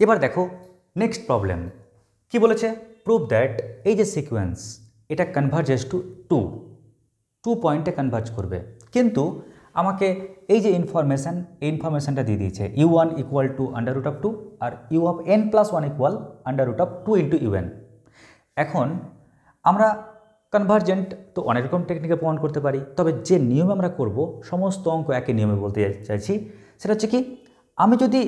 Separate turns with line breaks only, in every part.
এবার দেখো next problem কি বলেছে, প্রুভ দ্যাট এই যে সিকোয়েন্স এটা কনভার্জেস টু টু পয়েন্টে কনভার্জ করবে, কিন্তু আমাকে এই যে ইনফরমেশনটা দিয়ে দিয়েছে u1 ইকুয়াল টু √2 আর u of n+1 equal √2 into un। এখন আমরা কনভার্জেন্ট তো অনেক রকম টেকনিকে প্রমাণ করতে পারি, তবে যে নিয়মে আমরা করব সমস্ত অঙ্ক একই নিয়মে বলতে চাইছি, সেটা হচ্ছে কি, আমি যদি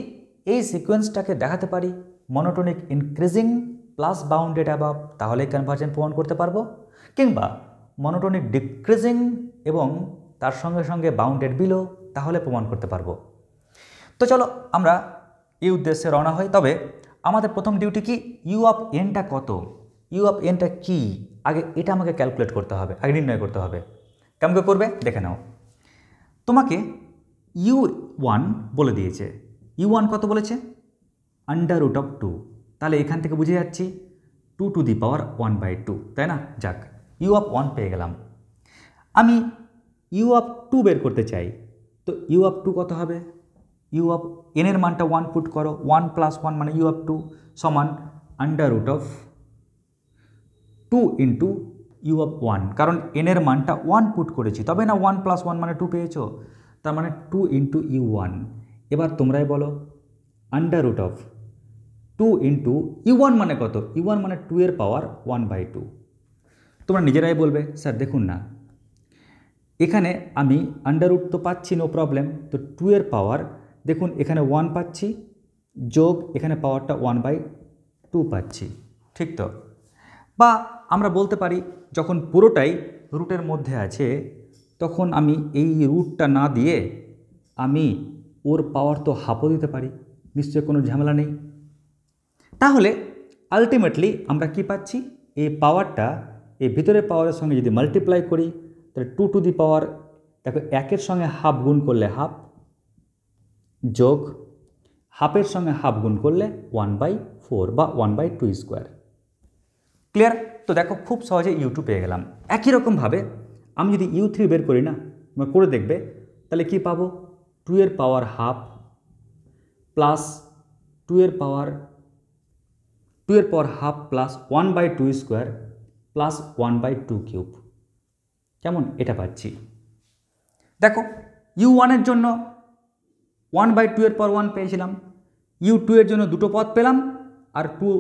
এই সিকোয়েন্সটাকে দেখাতে পারি monotonic increasing plus bounded above, তাহলে কনভার্জেন্ট প্রমাণ করতে পারবো, কিংবা মনোটোনিক ডিক্রিজিং এবং তার সঙ্গে সঙ্গে বাউন্ডেড বিলো, তাহলে প্রমাণ করতে পারবো। তো চলো আমরা এই উদ্দেশ্যে রওনা হই। তবে আমাদের প্রথম ডিউটি কি, ইউ অফ এনটা কত, ইউ অফ এনটা কি, আগে এটা আমাকে ক্যালকুলেট করতে হবে, আগে নির্ণয় করতে হবে। কেমন করে করবে দেখে নাও। তোমাকে u1 বলে দিয়েছে, u1 কত বলেছে, √2, তাহলে এখান থেকে বুঝে যাচ্ছি 2⁻1/2, তাই না? যাক, u অফ 1 পেয়ে গেলাম। আমি u অফ 2 বের করতে চাই, তো u অফ 2 কত হবে, u অফ n এর মানটা 1 পুট করো, 1 + 1 মানে u অফ 2 সমান √2 ইন্টু u অফ 1, কারণ n এর মানটা 1 পুট করেছি, তবে না 1 + 1 মানে 2 পেয়েছো, তার মানে 2 ইন্টু u1। এবার তোমরাই বলো, √2 ইন্টু u1 মানে কত, u1 মানে 2 এর পাওয়ার 1/2। তোমরা নিজেরাই বলবে স্যার দেখুন না, এখানে আমি √ তো পাচ্ছি, নো প্রবলেম, তো 2 এর পাওয়ার দেখুন এখানে 1 পাচ্ছি, যোগ এখানে পাওয়ারটা 1/2 পাচ্ছি, ঠিক তো? বা আমরা বলতে পারি যখন পুরোটাই রুটের মধ্যে আছে, তখন আমি এই রুটটা না দিয়ে আমি ওর পাওয়ার তো হাফও দিতে পারি, নিশ্চয়ই কোনো ঝামেলা নেই। তাহলে আলটিমেটলি আমরা কি পাচ্ছি, এই পাওয়ারটা এই ভিতরের পাওয়ারের সঙ্গে যদি মাল্টিপ্লাই করি, তাহলে 2 দেখো 1-এর সঙ্গে হাফ গুণ করলে হাফ, যোগ হাফের সঙ্গে হাফ গুণ করলে 1/4 বা 1/2²। ক্লিয়ার? তো দেখো খুব সহজে u2 পেয়ে গেলাম। একই রকমভাবে আমি যদি u3 বের করি না, তোমরা করে দেখবে, তাহলে কি পাবো, 2 এর পাওয়ার হাফ প্লাস 2 এর পাওয়ার হাফ প্লাস 1/2² প্লাস 1/2³ কেমন, এটা পাচ্ছি। দেখো u1 এর জন্য 1/2 এর পাওয়ার 1 পেয়েছিলাম, u2 এর জন্য দুটো পদ পেলাম আর 2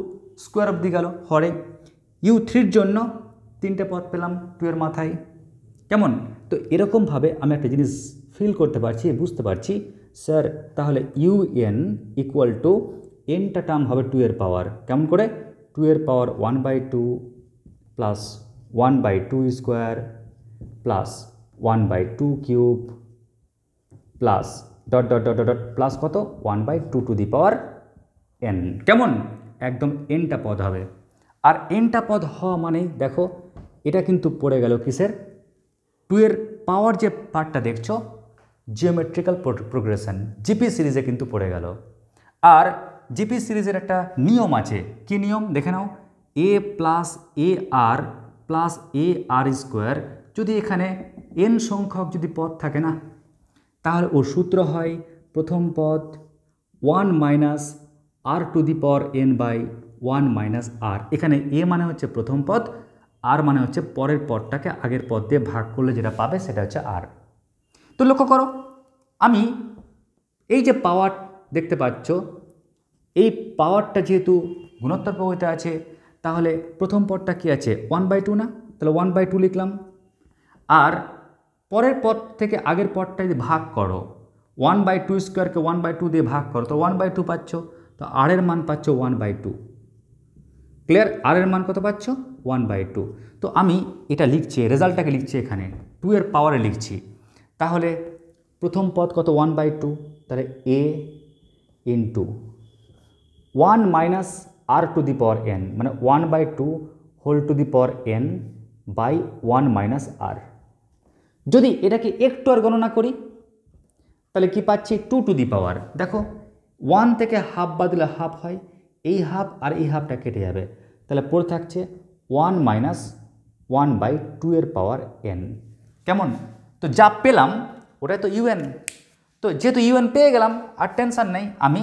স্কোয়ার অবধি গেল হরে, u3 এর জন্য 3টে পদ পেলাম 2 এর মাথায়, কেমন? তো এরকমভাবে আমি একটা জিনিস ফিল করতে পারছি, বুঝতে পারছি, স্যার তাহলে un ইকুয়াল টু nটা টার্ম হবে 2 এর পাওয়ার, কেমন করে, 2 এর পাওয়ার 1/2 plus 1/2² plus 1/2³ plus dot dot dot dot plus কত 1/2n, কেমন? একদম nটা পদ হবে। আর nটা পদ হওয়া মানেই দেখো এটা কিন্তু পড়ে গেল কিসের, 2 এর পাওয়ার যে পার্টটা দেখছো জিওমেট্রিক্যাল প্রোগ্রেশন জিপি সিরিজে কিন্তু পড়ে গেল। আর জিপি সিরিজের একটা নিয়ম আছে, কি নিয়ম দেখে নাও, a plus ar plus ar², যদি এখানে n সংখ্যক যদি পদ থাকে না, তাহলে ওর সূত্র হয় প্রথম পদ 1 মাইনাস r⁴n/1 - r। এখানে a মানে হচ্ছে প্রথম পদ, r মানে হচ্ছে পরের পদটাকে আগের পদ দিয়ে ভাগ করলে যেটা পাবে সেটা হচ্ছে r। তো লক্ষ্য করো, আমি এই যে পাওয়ার দেখতে পাচ্ছ, এই পাওয়ারটা যেহেতু গুণোত্তর প্রবাহিত আছে, তাহলে প্রথম পদটা কি আছে 1/2 না, তাহলে 1/2 লিখলাম, আর পরের পদ থেকে আগের পদটা যদি ভাগ করো 1/2² 1/2 দিয়ে ভাগ করো, তো 1/2 পাচ্ছ, তো r এর মান পাচ্ছ 1/2। ক্লিয়ার? r এর মান কত পাচ্ছ 1/2। তো আমি এটা লিখছি, রেজাল্টটাকে লিখছি এখানে 2 এর পাওয়ারে লিখছি, তাহলে প্রথম পদ কত 1/2, তাহলে a ইন্টু 1 মাইনাস r⁴n মানে 1/2 whole to the power n by 1 minus r। যদি এটাকে একটু আর গণনা করি তাহলে কি পাচ্ছি 2 দেখো 1 থেকে হাফ বাদ দিলে হাফ হয়, এই হাফ আর এই হাফটা কেটে যাবে, তাহলে পড়ে থাকছে 1 মাইনাস 1/2 এর পাওয়ার n, কেমন? তো যা পেলাম ওটাই তো un, তো যেহেতু un পেয়ে গেলাম আর টেনশন নেই, আমি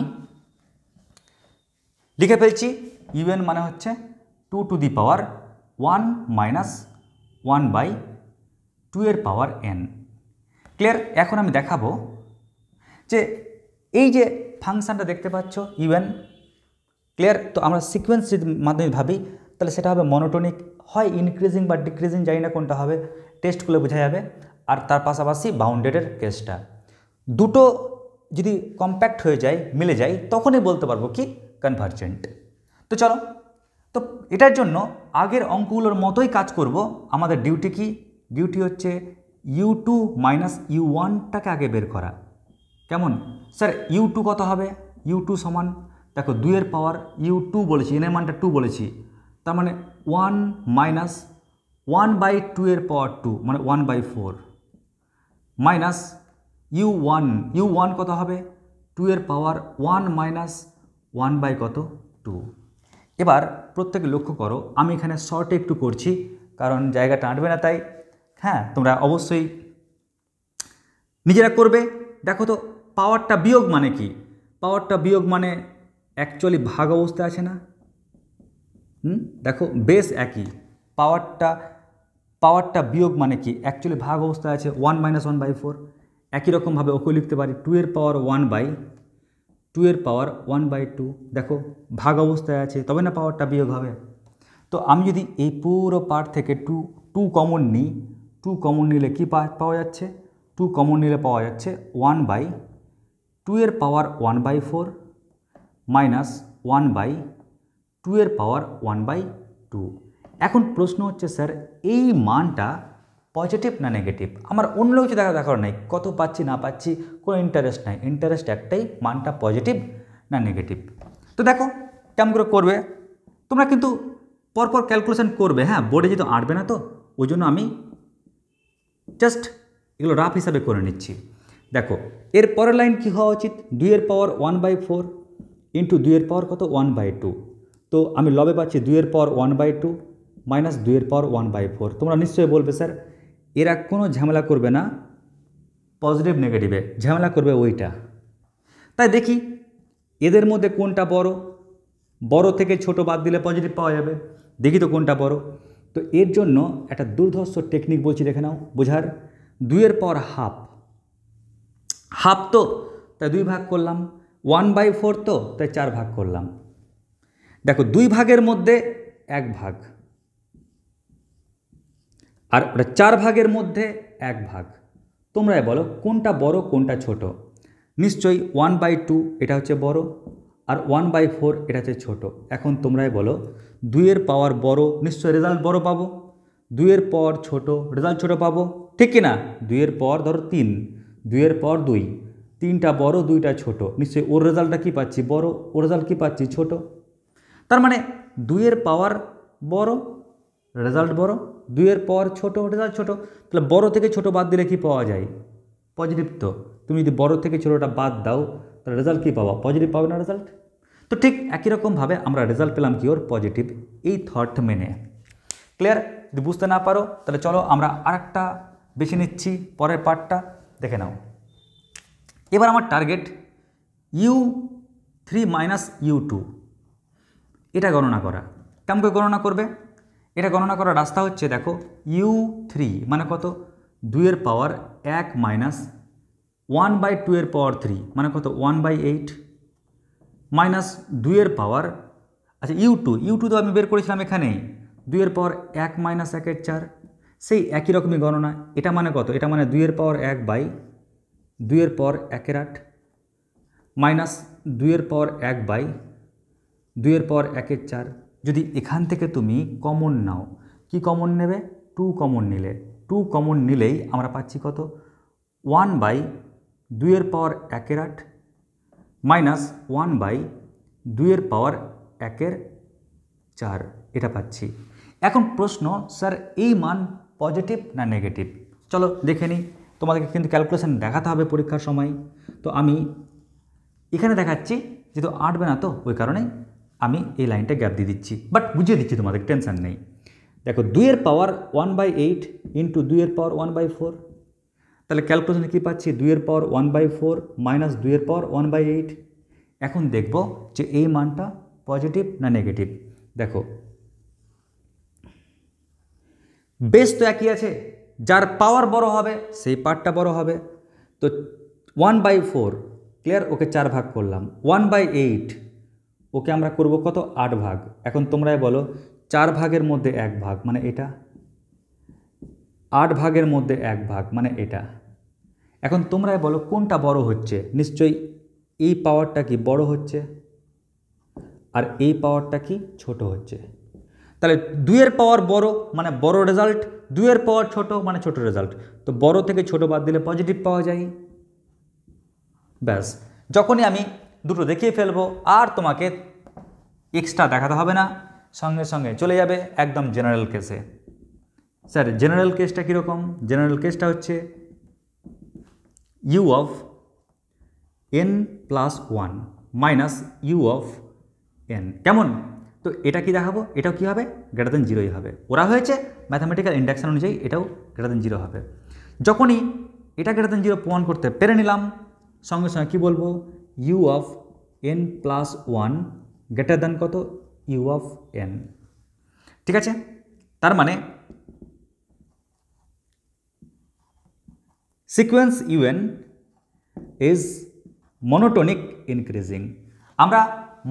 লিখে ফেলছি ইউএন মানে হচ্ছে 2 টু দি পাওয়ার 1 মাইনাস 1/2 এর পাওয়ার n। ক্লিয়ার? এখন আমি দেখাবো যে এই যে ফাংশানটা দেখতে পাচ্ছ ইউএন, ক্লিয়ার? তো আমরা সিকোয়েন্স যদি মাধ্যমে ভাবি তাহলে সেটা হবে মনোটোনিক, হয় ইনক্রিজিং বা ডিক্রিজিং, জানি না কোনটা হবে, টেস্ট করলে বোঝা যাবে। আর তার পাশাপাশি বাউন্ডেডের কেসটা, দুটো যদি কম্প্যাক্ট হয়ে যায়, মিলে যায়, তখনই বলতে পারবো কি কনভার্জেন্ট। তো চলো, তো এটার জন্য আগের অঙ্কগুলোর মতোই কাজ করব। আমাদের ডিউটি কি? ডিউটি হচ্ছে u2 মাইনাস u1টাকে আগে বের করা। কেমন স্যার? u2 কত হবে? u2 সমান দেখো 2 এর পাওয়ার u2 বলেছি, এনের মানটা 2 বলেছি, তার মানে 1 মাইনাস 1/2 এর পাওয়ার 2 মানে 1/4 মাইনাস u1 কত হবে? 2 এর পাওয়ার 1 মাইনাস 1/2। এবার প্রত্যেকে লক্ষ্য করো, আমি এখানে শর্টে একটু করছি কারণ জায়গাটা আঁটবে না, তাই হ্যাঁ তোমরা অবশ্যই নিজেরা করবে। দেখো তো পাওয়ারটা বিয়োগ মানে কি? পাওয়ারটা বিয়োগ মানে অ্যাকচুয়ালি ভাগ অবস্থায় আছে না? দেখো বেশ একই, পাওয়ারটা বিয়োগ মানে কি? অ্যাকচুয়ালি ভাগ অবস্থায় আছে 1 মাইনাস 1/4। একই রকমভাবে ওকে লিখতে পারি 2 এর পাওয়ার 1/2। দেখো ভাগ অবস্থায় আছে, তবে না পাওয়ারটা বিয়োগ হবে। তো আমি যদি এই পুরো পার্ট থেকে 2 কমন নিই, 2 কমন নিলে কি পাওয়া যাচ্ছে? 2 কমন নিলে পাওয়া যাচ্ছে 1/2 এর পাওয়ার 1/4 মাইনাস 1/2 এর পাওয়ার 1/2। এখন প্রশ্ন হচ্ছে স্যার এই মানটা পজিটিভ না নেগেটিভ? আমার অন্য কিছু দেখার নাই, কত পাচ্ছি না পাচ্ছি কোনো ইন্টারেস্ট নাই, ইন্টারেস্ট একটাই, মানটা পজিটিভ না নেগেটিভ। তো দেখো কেমন করে করবে তোমরা, কিন্তু পরপর ক্যালকুলেশন করবে, হ্যাঁ বোর্ডে যেহেতু আঁটবে না, তো ওই জন্য আমি জাস্ট এগুলো রাফ হিসাবে করে নিচ্ছি। দেখো এর পরের লাইন কী হওয়া উচিত? 2 এর পাওয়ার 1/4 ইন্টু 2 এর পাওয়ার কত? 1/2। তো আমি লবে পাচ্ছি 2 এর পাওয়ার 1/2 মাইনাস 2 এর পাওয়ার 1/4। তোমরা নিশ্চয়ই বলবে স্যার এরা কোনো ঝামেলা করবে না পজিটিভ নেগেটিভে, ঝামেলা করবে ওইটা। তাই দেখি এদের মধ্যে কোনটা বড়? বড় থেকে ছোট বাদ দিলে পজিটিভ পাওয়া যাবে, দেখি তো কোনটা বড়। তো এর জন্য একটা দুর্ধর্ষ টেকনিক বলছি, দেখে নাও বোঝার। 2 এর পাওয়ার হাফ তো তাই 2 ভাগ করলাম, 1/4 তো তাই 4 ভাগ করলাম। দেখো 2 ভাগের মধ্যে 1 ভাগ, আর ওটা 4 ভাগের মধ্যে 1 ভাগ। তোমরাই বলো কোনটা বড় কোনটা ছোট? নিশ্চয়ই 1/2 এটা হচ্ছে বড়, আর 1/4 এটা হচ্ছে ছোট। এখন তোমরাই বলো 2 এর পাওয়ার বড়, নিশ্চয়ই রেজাল্ট বড় পাবো। 2 এর পাওয়ার ছোট, রেজাল্ট ছোট পাবো, ঠিক কি না? 2 এর পাওয়ার ধরো 3, 2 এর পাওয়ার 2, 3টা বড় 2টা ছোট, নিশ্চয়ই ওর রেজাল্টটা কী পাচ্ছি? বড়। ওর রেজাল্ট কী পাচ্ছি? ছোট। তার মানে 2 এর পাওয়ার বড়, রেজাল্ট বড়, 2 এর পাওয়ার ছোট, রেজাল্ট ছোট। তাহলে বড় থেকে ছোট বাদ দিলে কি পাওয়া যায়? পজিটিভ। তো তুমি যদি বড় থেকে ছোটোটা বাদ দাও তাহলে রেজাল্ট কী পাবা? পজিটিভ পাবে না রেজাল্ট? তো ঠিক একই রকমভাবে আমরা রেজাল্ট পেলাম কি? ওর পজিটিভ, এই থট মেনে। ক্লিয়ার? যদি বুঝতে না পারো তাহলে চলো আমরা আরেকটা বেছে নিচ্ছি, পরের পার্টটা দেখে নাও। এবার আমার টার্গেট u3 মাইনাস u2, এটা গণনা করা। কেমন করে গণনা করবে? এটা গণনা করার রাস্তা হচ্ছে, দেখো u3 মানে কত? 2 এর পাওয়ার 1 মাইনাস 1/2 এর পাওয়ার 3 মানে কত? 1/8 মাইনাস 2 এর পাওয়ার, আচ্ছা u2 তো আমি বের করেছিলাম এখানেই, 2 এর পাওয়ার 1 মাইনাস 1 এর 4, সেই একই রকমই গণনা। এটা মানে কত? এটা মানে 2 এর পাওয়ার 1/2 এর পাওয়ার 1 এর 8 মাইনাস 2 এর পাওয়ার 1/2 এর পাওয়ার 1 এর 4। যদি এখান থেকে তুমি কমন নাও, কি কমন নেবে? 2 কমন নিলে, 2 কমন নিলেই আমরা পাচ্ছি কত? 1/2 এর পাওয়ার 1 এর 8 মাইনাস 1/2 এর পাওয়ার 1 এর 4, এটা পাচ্ছি। এখন প্রশ্ন, স্যার এই মান পজিটিভ না নেগেটিভ? চলো দেখে নিই। তোমাদেরকে কিন্তু ক্যালকুলেশন দেখাতে হবে পরীক্ষার সময়। তো আমি এখানে দেখাচ্ছি, যেহেতু আঁটবে না তো ওই কারণে আমি এই লাইনটা গ্যাপ দিয়ে দিচ্ছি, বাট বুঝিয়ে দিচ্ছি, তোমাদের টেনশন নেই। দেখো 2 এর পাওয়ার 1/8 ইন্টু 2 এর পাওয়ার 1/4, তাহলে ক্যালকুলেশনে কী পাচ্ছি? 2 এর পাওয়ার 1/4 মাইনাস 2 এর পাওয়ার 1/8। এখন দেখব যে এই মানটা পজিটিভ না নেগেটিভ? দেখো বেস তো একই আছে, যার পাওয়ার বড় হবে সেই পার্টটা বড় হবে। তো 1/4, ক্লিয়ার, ওকে 4 ভাগ করলাম। 1/8 ওকে আমরা করব কত? 8 ভাগ। এখন তোমরাই বলো 4 ভাগের মধ্যে 1 ভাগ মানে এটা, 8 ভাগের মধ্যে 1 ভাগ মানে এটা। এখন তোমরাই বলো কোনটা বড় হচ্ছে? নিশ্চয়ই এই পাওয়ারটা কি বড় হচ্ছে, আর এই পাওয়ারটা কি ছোট হচ্ছে। তাহলে 2 এর পাওয়ার বড় মানে বড় রেজাল্ট, 2 এর পাওয়ার ছোট মানে ছোট রেজাল্ট। তো বড় থেকে ছোট বাদ দিলে পজিটিভ পাওয়া যায়। ব্যাস, যখনই আমি দুটো দেখিয়ে ফেলবো আর তোমাকে এক্সট্রা দেখাতে হবে না, সঙ্গে সঙ্গে চলে যাবে একদম জেনারেল কেসে। স্যার জেনারেল কেসটা কীরকম? জেনারেল কেসটা হচ্ছে u of n plus 1 minus u of n। কেমন? তো এটা কি দেখাবো? এটাও কি হবে? গ্রেটার দেন 0ই হবে। ওরা হয়েছে ম্যাথামেটিক্যাল ইন্ডাকশন অনুযায়ী এটাও গ্রেটার দেন 0 হবে। যখনই এটা গ্রেটার দেন 0 প্রমাণ করতে পেরে নিলাম, সঙ্গে সঙ্গে কী বলবো? u of n plus 1 greater than কত? u of n। ঠিক আছে, তার মানে sequence un is monotonic increasing. আমরা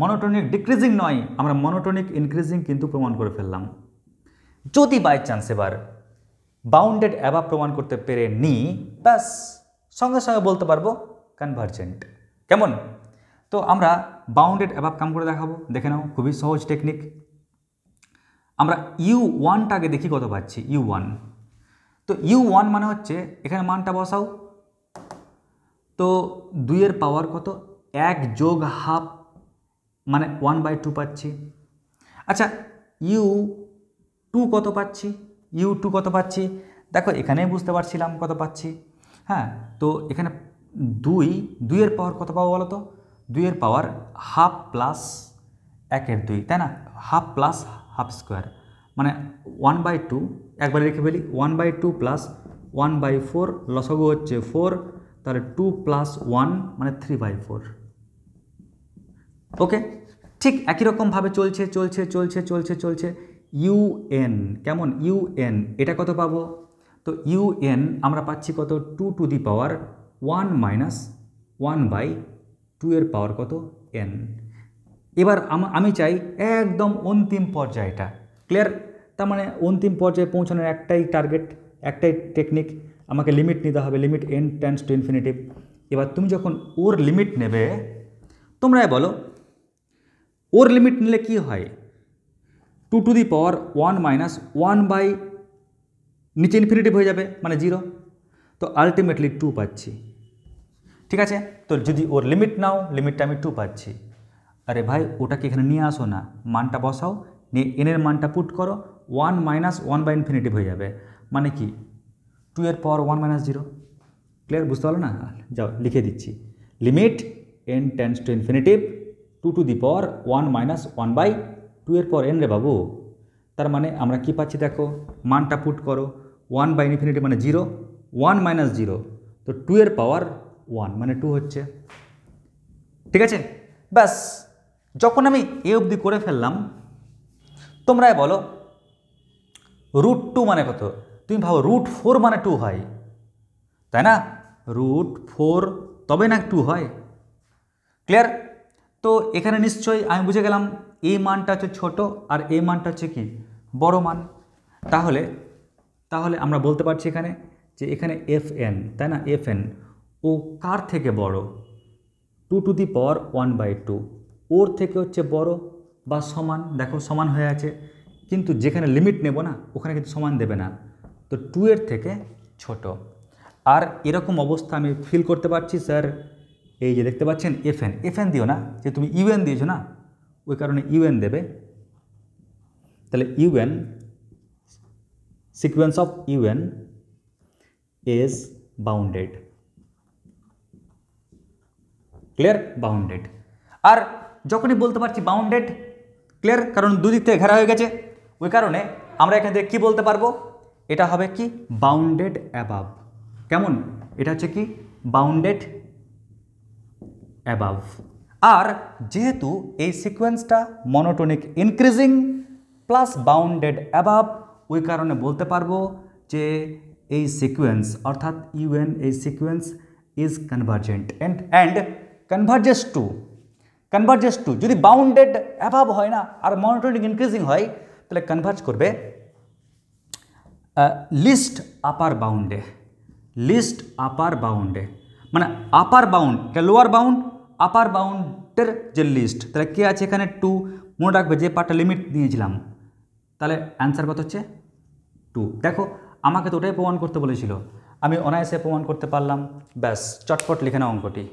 মনোটোনিক ডিক্রিজিং নয়, আমরা মনোটোনিক ইনক্রিজিং কিন্তু প্রমাণ করে ফেললাম। যদি বাই চান্স এবার বাউন্ডেড অ্যাবাভ প্রমাণ করতে পেরে নিই, ব্যাস সঙ্গে সঙ্গে বলতে পারবো কনভার্জেন্ট। কেমন? তো আমরা বাউন্ডেড অ্যাবাভ কাম করে দেখাবো, দেখে নাও, খুবই সহজ টেকনিক। আমরা u1টাকে দেখি কত পাচ্ছি। u1, তো u1 মানে হচ্ছে এখানে মানটা বসাও, তো 2 এর পাওয়ার কত? 1 যোগ হাফ মানে 1/2 পাচ্ছি। আচ্ছা u2 কত পাচ্ছি? u2 কত পাচ্ছি? দেখো এখানেই বুঝতে পারছিলাম কত পাচ্ছি। হ্যাঁ, তো এখানে 2 এর পাওয়ার কত পাবো বলো তো? 2 এর পাওয়ার হাফ প্লাস 1/2, তাই না? হাফ প্লাস হাফ স্কোয়ার মানে 1/2, একবারে লিখে ফেলি 1/2 প্লাস 1/4, লসাগু হচ্ছে 4, তাহলে 2 প্লাস 1 মানে 3/4। ওকে, ঠিক একই রকমভাবে চলছে চলছে চলছে চলছে চলছে un। কেমন? un এটা কত পাবো? তো un আমরা পাচ্ছি কত? 2 টু দি পাওয়ার 1 মাইনাস 1/2 এর পাওয়ার কত? n। এবার আমি চাই একদম অন্তিম পর্যায়টা, ক্লিয়ার? তার মানে অন্তিম পর্যায়ে পৌঁছানোর একটাই টার্গেট, একটাই টেকনিক, আমাকে লিমিট নিতে হবে, limit n tends to infinitive. এবার তুমি যখন ওর লিমিট নেবে, তোমরাই বলো ওর লিমিট নিলে কি হয়? 2 টু দি পাওয়ার 1 মাইনাস 1 নিচে ইনফিনিটিভ হয়ে যাবে মানে 0, তো আলটিমেটলি 2 পাচ্ছি। ঠিক আছে, তো যদি ওর লিমিট নাও, লিমিটটা আমি 2 পাচ্ছি। আরে ভাই ওটাকে এখানে নিয়ে আসো না, মানটা বসাও, নিয়ে এনের মানটা পুট করো, 1 মাইনাস 1/ইনফিনিটিভ হয়ে যাবে মানে কি? 2 এর পাওয়ার 1 মাইনাস 0। ক্লিয়ার? বুঝতে পারলো না? যাও লিখে দিচ্ছি, limit n tends to infinitive 2 two the power 1 minus 1/2 এর পর n রে বাবু। তার মানে আমরা কি পাচ্ছি দেখো, মানটা পুট করো, 1/ইনফিনিটিভ মানে 0, 1 মাইনাস 0, তো 2 এর পাওয়ার 1 মানে 2 হচ্ছে। ঠিক আছে, ব্যাস যখন আমি এ অবধি করে ফেললাম, তোমরাই বলো √2 মানে কত? তুমি ভাবো √4 মানে 2 হয়, তাই না? √4 তবে না 2 হয়। ক্লিয়ার? তো এখানে নিশ্চয়ই আমি বুঝে গেলাম এই মানটা হচ্ছে ছোট আর এই মানটা হচ্ছে কি বড় মান। তাহলে আমরা বলতে পারছি এখানে যে এখানে fn, তাই না? fn ও কার থেকে বড়? 2 টু দি পাওয়ার 1/2 ওর থেকে হচ্ছে বড় বা সমান। দেখো সমান হয়ে আছে, কিন্তু যেখানে লিমিট নেব না ওখানে কিন্তু সমান দেবে না, তো 2 এর থেকে ছোট। আর এরকম অবস্থা আমি ফিল করতে পারছি স্যার, এই যে দেখতে পাচ্ছেন fn দিও না, যে তুমি un দিয়েছো না, ওই কারণে un দেবে। তাহলে un, sequence of un is bounded. Clear? Bounded. আর যখনই বলতে পারছি বাউন্ডেড, ক্লিয়ার, কারণ দুদিক থেকে ঘেরা হয়ে গেছে, ওই কারণে আমরা এখান থেকে কী বলতে পারবো? এটা হবে কি বাউন্ডেড অ্যাবাভ। কেমন? এটা হচ্ছে কি বাউন্ডেড অ্যাবাভ। আর যেহেতু এই সিকোয়েন্সটা monotonic increasing plus bounded above, ওই কারণে বলতে পারবো যে এই সিকোয়েন্স অর্থাৎ ইউএন এই sequence is convergent and converges to যদি বাউন্ডেড অ্যাবাভ হয় না আর মনোটোনিক ইনক্রিজিং হয় তাহলে কনভার্জ করবে লিস্ট আপার বাউন্ডে, মানে আপার বাউন্ড এটা লোয়ার বাউন্ড, আপার বাউন্ডের যে লিস্ট, তাহলে কে আছে এখানে 2, মনে রাখবে যে পার্টটা লিমিট নিয়েছিলাম, তাহলে অ্যান্সার কত হচ্ছে 2। দেখো আমাকে তো ওটাই প্রমাণ করতে বলেছিল, আমি অনায়াসে প্রমাণ করতে পারলাম, ব্যাস চটপট লিখে নাও অঙ্কটি।